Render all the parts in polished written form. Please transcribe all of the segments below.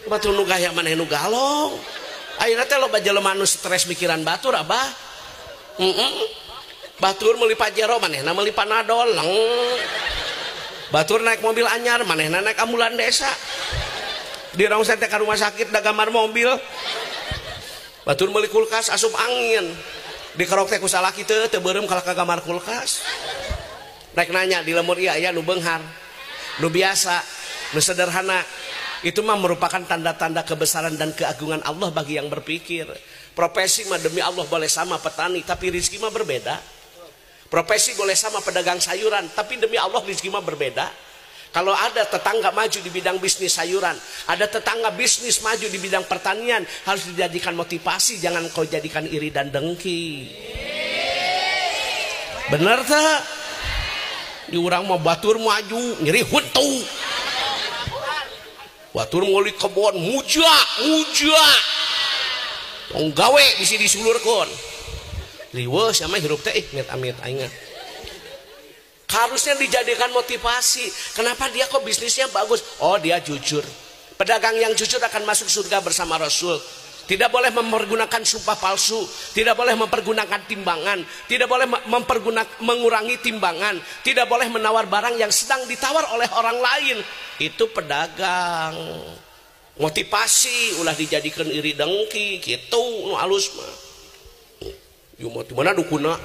batur nu gaya maneh nu galong ayeuna teh loba jelema nu stres mikiran batur abah. Batur meuli Pajero manehna meuli Panadol. Batur naik mobil anyar manehna naik ambulan desa. Di rongsen teh ka rumah sakit da gambar mobil. Batur meuli kulkas asup angin. Dikerok teh ku salaki teu beureum kala ka gambar kulkas. Rek nanya di lemur ieu aya nu beunghar, nu biasa, nu sederhana. Itu mah merupakan tanda-tanda kebesaran dan keagungan Allah bagi yang berpikir. Profesi mah demi Allah boleh sama petani, tapi rezeki mah berbeda. Profesi boleh sama pedagang sayuran, tapi demi Allah rezeki mah berbeda. Kalau ada tetangga maju di bidang bisnis sayuran, ada tetangga bisnis maju di bidang pertanian, harus dijadikan motivasi, jangan kau jadikan iri dan dengki. Bener tak? Di urang mah batur maju, ngiri huntu. Batur meuli kebon muja. Tong gawe bisi disulurkeun. Riweuh sama hirup teh amit-amit aing. Harusnya dijadikan motivasi. Kenapa dia kok bisnisnya bagus? Oh, dia jujur. Pedagang yang jujur akan masuk surga bersama Rasul. Tidak boleh mempergunakan sumpah palsu, tidak boleh mempergunakan timbangan, tidak boleh mengurangi timbangan, tidak boleh menawar barang yang sedang ditawar oleh orang lain. Itu pedagang. Motivasi ulah dijadikan iri dengki gitu nu alus mah. Yo mah mana dukuna?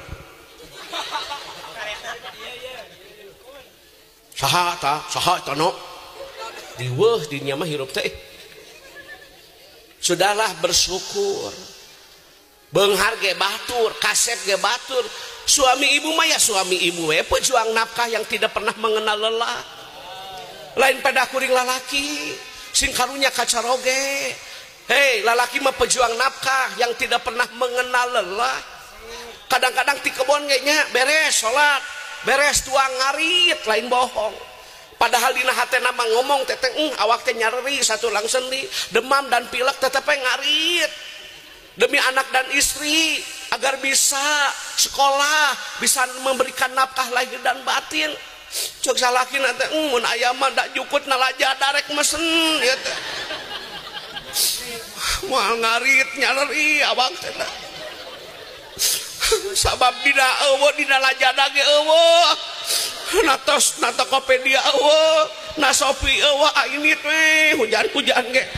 Saha ta no? Diweuh di nya mah hirup teh. Sudahlah bersyukur. Beunghar ge batur, kasep ge batur. Suami ibu mah ya suami ibu we pejuang nafkah yang tidak pernah mengenal lelah. Lain pada kuring lalaki sing karunya kacaroge. Hei, lalaki mah pejuang nafkah yang tidak pernah mengenal lelah. Kadang-kadang ti kebon ge nya beres salat, beres tuang ngarit lain bohong. Padahal dina hatena mah ngomong teteh awak teh nyeri satu lang sendi, demam dan pilek tetep ngarit. Demi anak dan istri agar bisa sekolah, bisa memberikan nafkah lahir dan batin. Cok salaki teh mun aya mah da jukut nalaja darek mesen ieu teh. Moal ngarit nyeri awak teh. Sabab dina eueuh dina lajana ge eueuh. Na Tokopedia eueuh, na Shopee eueuh ini teh hujan-hujan ge.